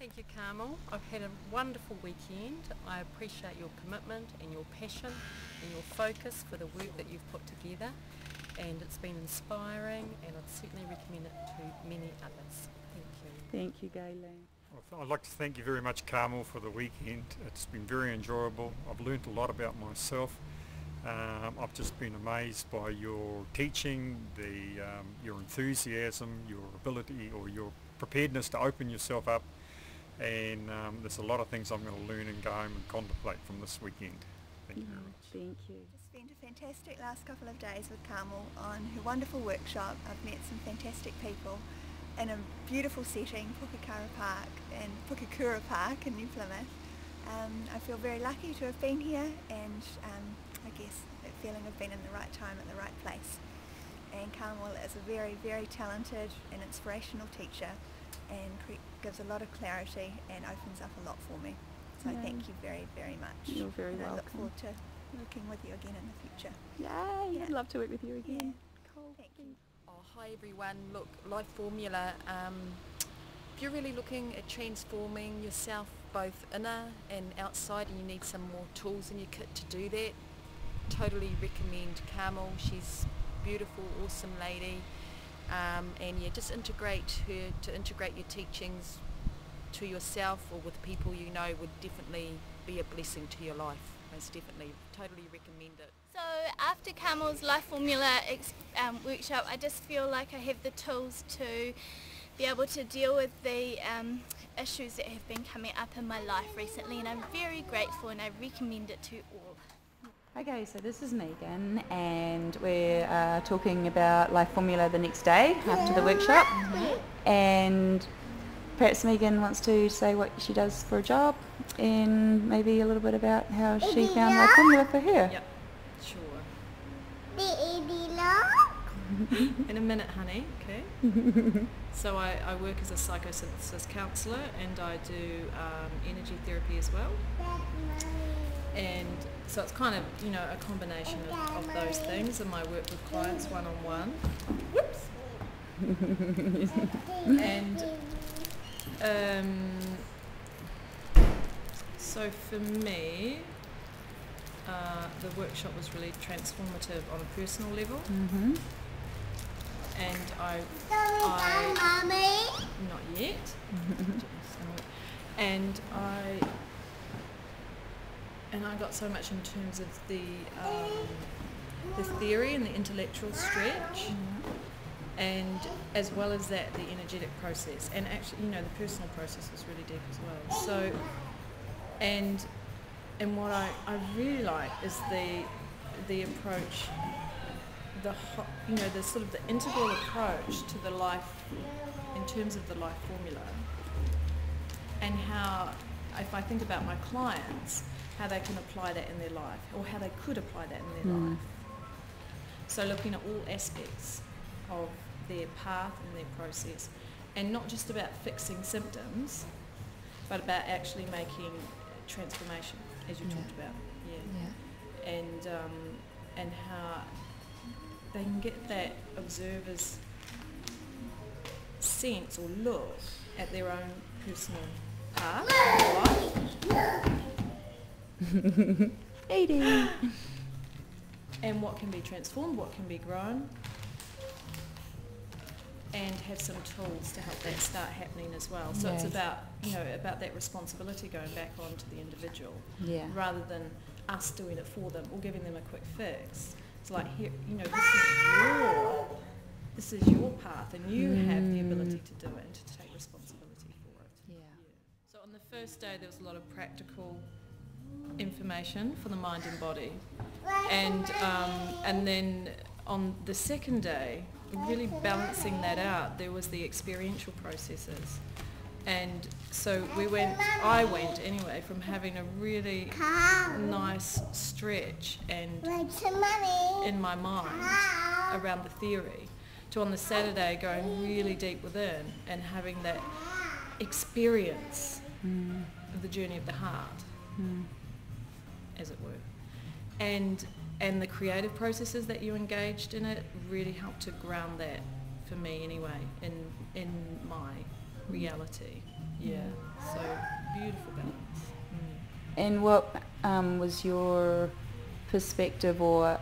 Thank you, Carmel. I've had a wonderful weekend. I appreciate your commitment and your passion and your focus for the work that you've put together, and it's been inspiring, and I'd certainly recommend it to many others. Thank you. Thank you, Gayleen. I'd like to thank you very much, Carmel, for the weekend. It's been very enjoyable. I've learnt a lot about myself. I've just been amazed by your teaching, your enthusiasm, your ability or your preparedness to open yourself up, and there's a lot of things I'm going to learn and go home and contemplate from this weekend. Thank you very much. Thank you. Just spent a fantastic last couple of days with Carmel on her wonderful workshop. I've met some fantastic people in a beautiful setting, Pukakura Park in New Plymouth. I feel very lucky to have been here, and I guess that feeling of being in the right time at the right place. And Carmel is a very, very talented and inspirational teacher, and gives a lot of clarity and opens up a lot for me. So thank you very, very much. You're very welcome. I look forward to working with you again in the future. Yay! Yeah. I'd love to work with you again. Yeah. Cool. Thank you. Oh, hi everyone. Look, Life Formula, if you're really looking at transforming yourself both inner and outside, and you need some more tools in your kit to do that, totally recommend Carmel. She's beautiful, awesome lady, and yeah, just integrate your teachings to yourself or with people you know would definitely be a blessing to your life. Most definitely, totally recommend it. So after Carmel's Life Formula workshop, I just feel like I have the tools to be able to deal with the issues that have been coming up in my life recently, and I'm very grateful, and I recommend it to all. Okay, so this is Megan, and we're talking about Life Formula the next day after the workshop. And perhaps Megan wants to say what she does for a job, and maybe a little bit about how she found Life Formula for her. Yep, sure. In a minute, honey, okay? So I work as a psychosynthesis counsellor, and I do energy therapy as well. And so it's kind of, you know, a combination of those things, and my work with clients one-on-one. Whoops! And so for me, the workshop was really transformative on a personal level. And I not yet. and I got so much in terms of the theory and the intellectual stretch, and as well as that, the energetic process, and actually, you know, the personal process was really deep as well. So, and what I really like is the approach, the sort of the integral approach to the life, in terms of the Life Formula, and how, if I think about my clients, how they can apply that in their life, or how they could apply that in their life. So looking at all aspects of their path and their process, and not just about fixing symptoms, but about actually making transformation, as you talked about. And how they can get that observer's sense or look at their own personal path in life. And what can be transformed, what can be grown, and have some tools to help that start happening as well. So it's about, you know, about that responsibility going back onto the individual, rather than us doing it for them or giving them a quick fix. It's like, here, you know, this is your path, and you have the ability to do it and to take responsibility for it. So on the first day, there was a lot of practical information for the mind and body, and then on the second day, really balancing that out, there was the experiential processes. And so I went anyway, from having a really nice stretch and in my mind around the theory, to on the Saturday going really deep within and having that experience of the journey of the heart, as it were. And the creative processes that you engaged in it really helped to ground that, for me anyway, in my reality. So beautiful balance. And what was your perspective or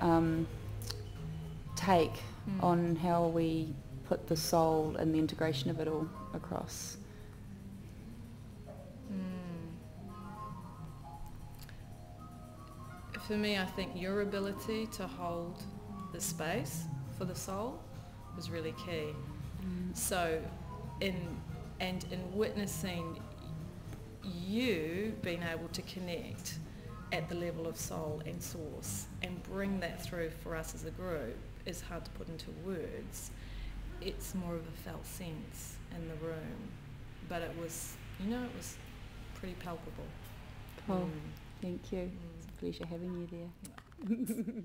take on how we put the soul and the integration of it all across? For me, I think your ability to hold the space for the soul was really key. So in witnessing you being able to connect at the level of soul and source and bring that through for us as a group is hard to put into words. It's more of a felt sense in the room, but it was, it was pretty palpable. Cool. Thank you. It's a pleasure having you there.